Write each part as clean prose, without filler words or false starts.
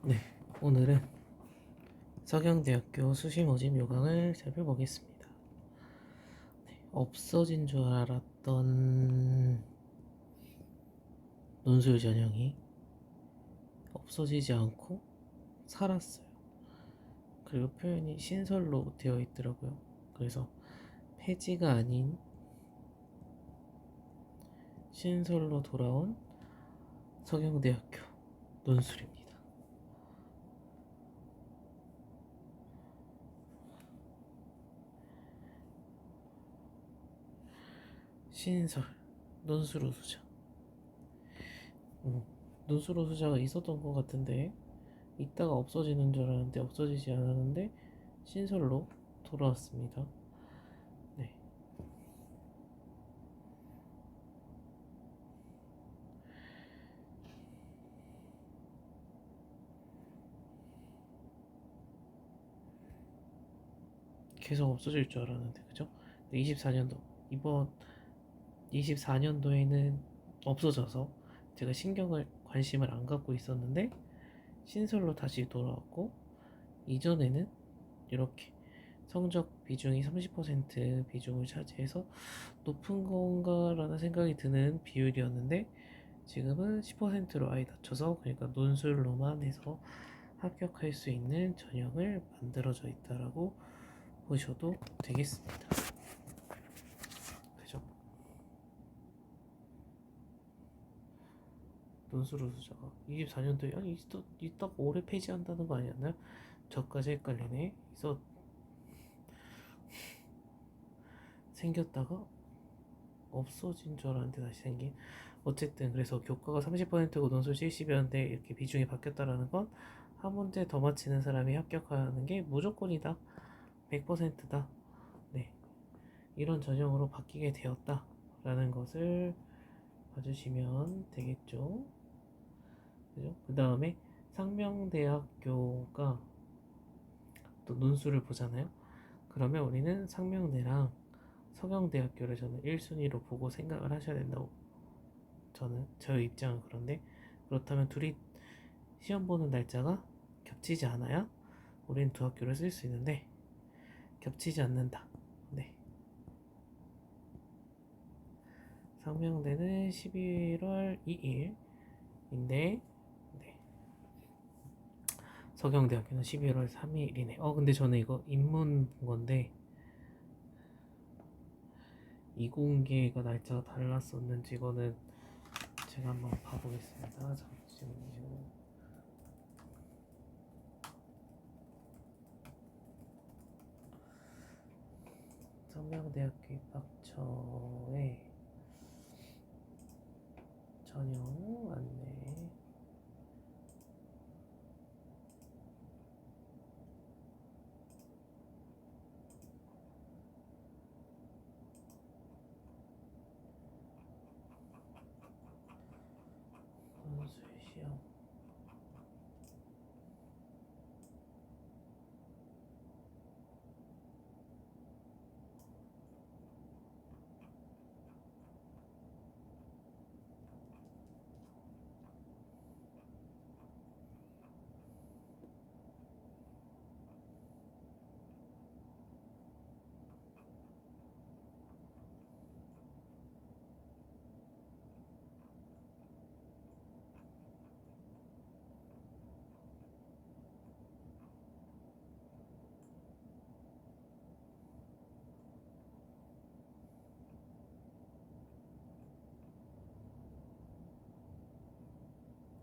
네, 오늘은 서경대학교 수시모집 요강을 살펴보겠습니다. 없어진 줄 알았던 논술 전형이 없어지지 않고 살았어요. 그리고 표현이 신설로 되어 있더라고요. 그래서 폐지가 아닌 신설로 돌아온 서경대학교 논술입니다. 신설, 논술 우수자. 논술 우수자가 있었던 것 같은데 있다가 없어지는 줄 알았는데 없어지지 않았는데 신설로 돌아왔습니다. 네. 계속 없어질 줄 알았는데 그죠? 24년도 이번 24년도에는 없어져서 제가 신경을 관심을 안 갖고 있었는데 신설로 다시 돌아왔고 이전에는 이렇게 성적 비중이 30% 비중을 차지해서 높은 건가라는 생각이 드는 비율이었는데 지금은 10%로 아예 낮춰서 그러니까 논술로만 해서 합격할 수 있는 전형을 만들어져 있다라고 보셔도 되겠습니다. 그죠? 논술 우수자가 24년도에 아니 이따가 올해 폐지한다는 거 아니었나요? 저까지 헷갈리네. 그래서 생겼다가 없어진 줄 알았는데 다시 생긴. 어쨌든 그래서 교과가 30%고 논술 70이었는데 이렇게 비중이 바뀌었다라는 건 한 문제 더 맞히는 사람이 합격하는 게 무조건이다. 100%다. 네. 이런 전형으로 바뀌게 되었다라는 것을 봐주시면 되겠죠. 그죠? 그 다음에 상명대학교가 또 논술을 보잖아요. 그러면 우리는 상명대랑 서경대학교를 저는 1순위로 보고 생각을 하셔야 된다고 저는 저의 입장은 그런데 그렇다면 둘이 시험 보는 날짜가 겹치지 않아야 우리는 두 학교를 쓸 수 있는데 겹치지 않는다. 네. 상명대는 11월 2일인데 네. 서경대학교는 11월 3일이네. 근데 저는 이거 입문 본 건데 이공계가 날짜가 달랐었는지 이거는 제가 한번 봐보겠습니다. 잠시만요. 상명대학교 입학처에 전형 안내 논술 시험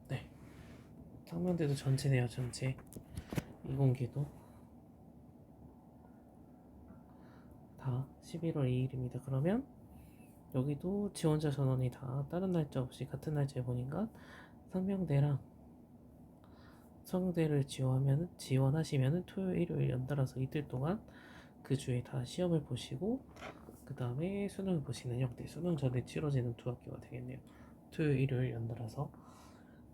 네. 상명대도 전체네요. 전체 이공계도 다 11월 2일입니다. 그러면 여기도 지원자 전원이 다 다른 날짜 없이 같은 날짜에 보니까 상명대랑 성대를 지원하시면 토요일, 일요일 연달아서 이틀 동안 그 주에 다 시험을 보시고 그 다음에 수능을 보시는 형태. 수능 전에 치러지는 두 학교가 되겠네요. 토요일, 일요일 연달아서.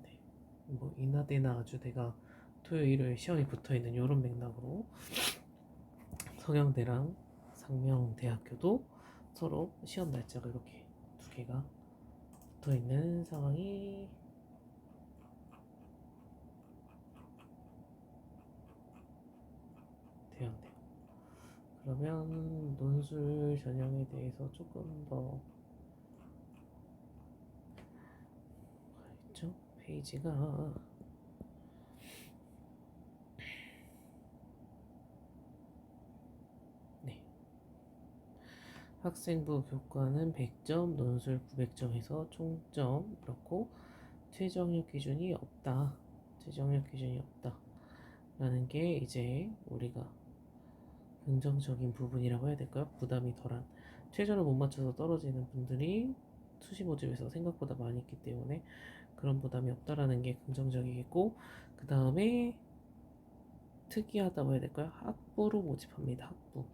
네. 뭐 인하대나 아주대가 토요일, 일요일 시험이 붙어있는 이런 맥락으로 서경대랑 상명대학교도 서로 시험 날짜가 이렇게 두 개가 붙어있는 상황이 그러면 논술 전형에 대해서 조금 더 있죠? 페이지가 네. 학생부 교과는 100점, 논술 900점에서 총점 그렇고 최저학력 기준이 없다. 최저학력 기준이 없다. 라는 게 이제 우리가 긍정적인 부분이라고 해야 될까요? 부담이 덜한 최저를 못 맞춰서 떨어지는 분들이 수시 모집에서 생각보다 많이 있기 때문에 그런 부담이 없다라는 게 긍정적이겠고 그 다음에 특이하다고 해야 될까요? 학부로 모집합니다. 학부.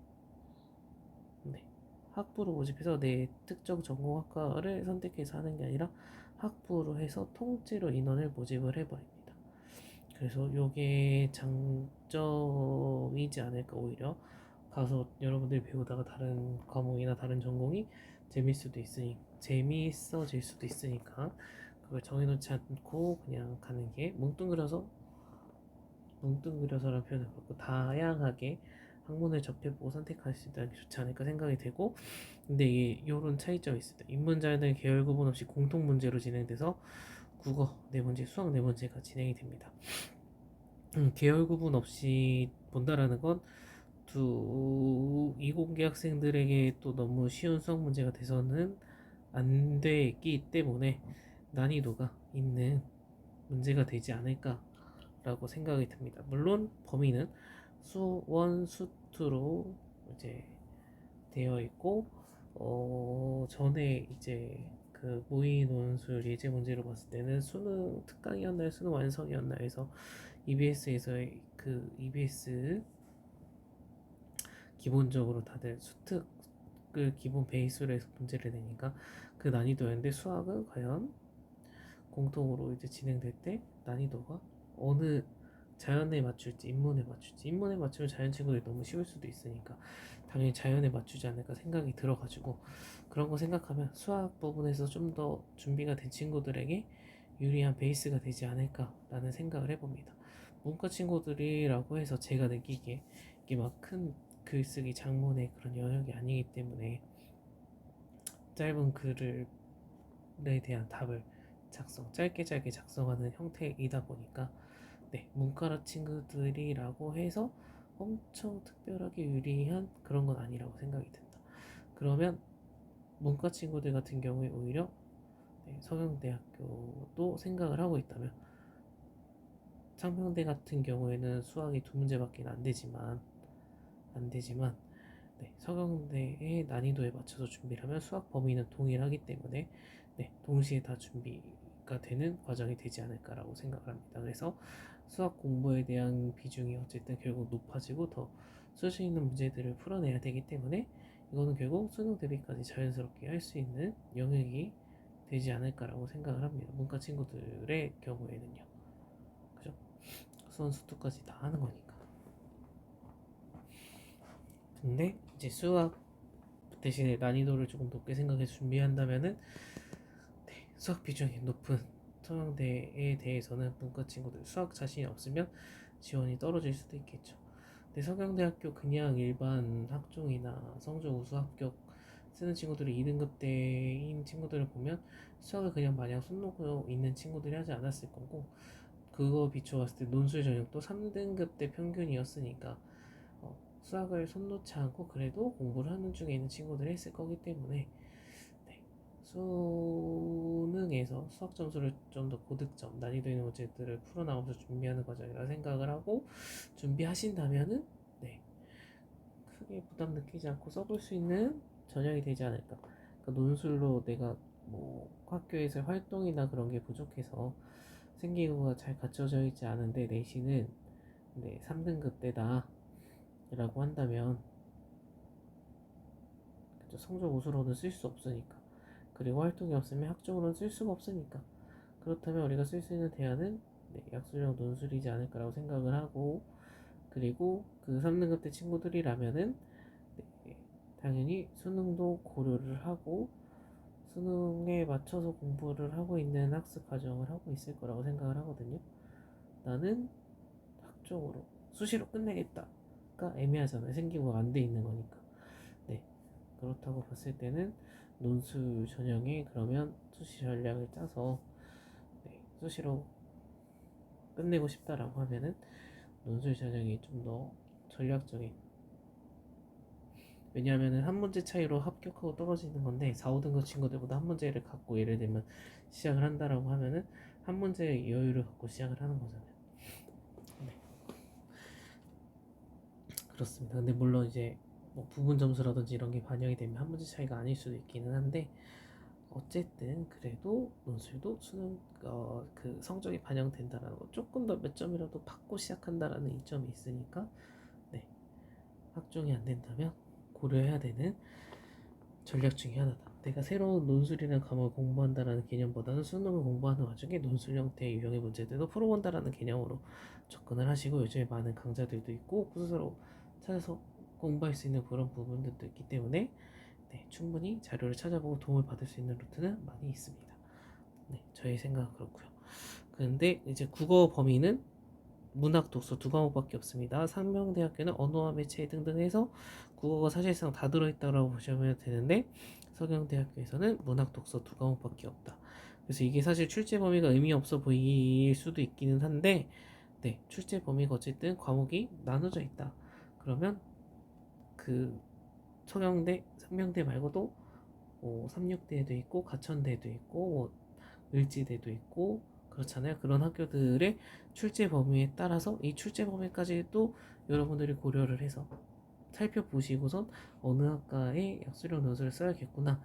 네. 학부로 모집해서 내 특정 전공학과를 선택해서 하는 게 아니라 학부로 해서 통째로 인원을 모집을 해버립니다. 그래서 요게 장점이지 않을까 오히려 가서 여러분들이 배우다가 다른 과목이나 다른 전공이 재미있어질 수도 있으니까 그걸 정해놓지 않고 그냥 가는 게 뭉뚱그려서라는 표현을 그렇고 다양하게 학문을 접해보고 선택할 수 있다는 게 좋지 않을까 생각이 되고 근데 이게 요런 차이점이 있습니다. 인문자는 계열 구분 없이 공통 문제로 진행돼서 국어 네 문제, 수학 네 문제가 진행이 됩니다. 계열 구분 없이 본다라는 건 두 이공계 학생들에게 또 너무 쉬운 수학 문제가 돼서는 안 되기 때문에 난이도가 있는 문제가 되지 않을까라고 생각이 듭니다. 물론 범위는 수원, 수투로 이제 되어 있고 전에 이제 그 모의 논술 예제 문제로 봤을 때는 수능 특강이었나요? 수능 완성이었나요? 해서 EBS에서의 그 EBS 기본적으로 다들 수특을 기본 베이스로 해서 문제를 내니까 그 난이도였는데 수학은 과연 공통으로 이제 진행될 때 난이도가 어느 자연에 맞출지 인문에 맞추면 자연 친구들이 너무 쉬울 수도 있으니까 당연히 자연에 맞추지 않을까 생각이 들어가지고 그런 거 생각하면 수학 부분에서 좀 더 준비가 된 친구들에게 유리한 베이스가 되지 않을까라는 생각을 해봅니다. 문과 친구들이라고 해서 제가 느끼기에 이게 막 큰 글쓰기 장문의 그런 영역이 아니기 때문에 짧은 글에 대한 답을 짧게 작성하는 형태이다 보니까 네, 문과라 친구들이라고 해서 엄청 특별하게 유리한 그런 건 아니라고 생각이 든다. 그러면 문과 친구들 같은 경우에 오히려 네, 서경대학교도 생각을 하고 있다면 상명대 같은 경우에는 수학이 두 문제밖에 안 되지만 네, 서경대의 난이도에 맞춰서 준비를 하면 수학 범위는 동일하기 때문에 네, 동시에 다 준비가 되는 과정이 되지 않을까라고 생각을 합니다. 그래서 수학 공부에 대한 비중이 어쨌든 결국 높아지고 더 수준 있는 문제들을 풀어내야 되기 때문에 이거는 결국 수능 대비까지 자연스럽게 할 수 있는 영역이 되지 않을까라고 생각을 합니다. 문과 친구들의 경우에는요. 그죠? 수원 수투까지 다 하는 거니까. 근데 이제 수학 대신에 난이도를 조금 높게 생각해서 준비한다면은 네, 수학 비중이 높은 서강대에 대해서는 문과 친구들 수학 자신이 없으면 지원이 떨어질 수도 있겠죠. 근데 서강대학교 그냥 일반 학종이나 성적 우수 합격 쓰는 친구들이 2등급 대인 친구들을 보면 수학을 그냥 마냥 손 놓고 있는 친구들이 하지 않았을 거고 그거 비춰봤을 때 논술 전형도 3등급 대 평균이었으니까 수학을 손 놓지 않고 그래도 공부를 하는 중에 있는 친구들이 했을 거기 때문에 네, 수능에서 수학 점수를 좀 더 고득점 난이도 있는 문제들을 풀어나가면서 준비하는 과정이라 생각을 하고 준비하신다면은 네, 크게 부담 느끼지 않고 써볼 수 있는 전형이 되지 않을까. 그러니까 논술로 내가 뭐 학교에서 활동이나 그런 게 부족해서 생기부가 잘 갖춰져 있지 않은데 내신은 네, 3등급 대다 라고 한다면 성적 우수로는 쓸 수 없으니까 그리고 활동이 없으면 학종으로는 쓸 수가 없으니까 그렇다면 우리가 쓸 수 있는 대안은 네, 약술형 논술이지 않을까라고 생각을 하고 그리고 그 3등급 대 친구들이라면은 네, 당연히 수능도 고려를 하고 수능에 맞춰서 공부를 하고 있는 학습 과정을 하고 있을 거라고 생각을 하거든요. 나는 학종으로 수시로 끝내겠다 하기가 애매하잖아요. 생기고 안 돼 있는 거니까. 네, 그렇다고 봤을 때는 논술 전형에 그러면 수시 전략을 짜서 네, 수시로 끝내고 싶다라고 하면은 논술 전형이 좀 더 전략적인, 왜냐하면은 한 문제 차이로 합격하고 떨어지는 건데 4, 5등급 친구들보다 한 문제를 갖고 예를 들면 시작을 한다라고 하면은 한 문제의 여유를 갖고 시작을 하는 거잖아요. 네, 그렇습니다. 근데 물론 이제 뭐 부분 점수라든지 이런 게 반영이 되면 한 문제 차이가 아닐 수도 있기는 한데 어쨌든 그래도 논술도 수능 그 성적이 반영된다라는 거, 조금 더 몇 점이라도 받고 시작한다라는 이점이 있으니까 네, 확정이 안 된다면 고려해야 되는 전략 중에 하나다. 내가 새로운 논술이라는 과목을 공부한다라는 개념보다는 수능을 공부하는 와중에 논술 형태의 유형의 문제들도 풀어본다라는 개념으로 접근을 하시고, 요즘에 많은 강좌들도 있고 스스로 찾아서 공부할 수 있는 그런 부분들도 있기 때문에 네, 충분히 자료를 찾아보고 도움을 받을 수 있는 루트는 많이 있습니다. 네, 저의 생각은 그렇고요. 근데 이제 국어 범위는 문학, 독서 두 과목밖에 없습니다. 상명대학교는 언어와 매체 등등 해서 국어가 사실상 다 들어있다고 보시면 되는데 서경대학교에서는 문학, 독서 두 과목밖에 없다. 그래서 이게 사실 출제 범위가 의미 없어 보일 수도 있기는 한데 네, 출제 범위가 어쨌든 과목이 나눠져 있다. 그러면 그 서경대, 상명대 말고도 삼육대도 있고 가천대도 있고 을지대도 있고 그렇잖아요. 그런 학교들의 출제 범위에 따라서 이 출제 범위까지도 여러분들이 고려를 해서 살펴보시고선 어느 학과에 약수령 논술을 써야겠구나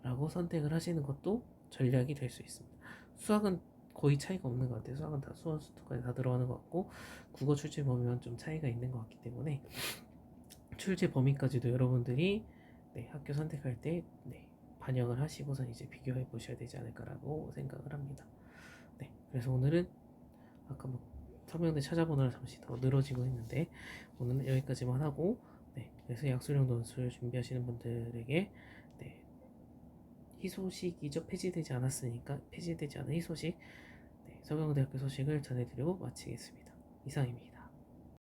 라고 선택을 하시는 것도 전략이 될 수 있습니다. 수학은 거의 차이가 없는 것 같아요. 수학은 다 수원 수투까지 다 들어가는 것 같고 국어 출제 범위만 좀 차이가 있는 것 같기 때문에 출제 범위까지도 여러분들이 네, 학교 선택할 때 네, 반영을 하시고선 이제 비교해 보셔야 되지 않을까라고 생각을 합니다. 네, 그래서 오늘은 아까 뭐 서명대 찾아보느라 잠시 더 늘어지고 했는데 오늘은 여기까지만 하고 네, 그래서 약수령 논술 준비하시는 분들에게 네, 희소식이죠. 폐지되지 않았으니까 폐지되지 않은 희소식 네, 서경대학교 소식을 전해드리고 마치겠습니다. 이상입니다.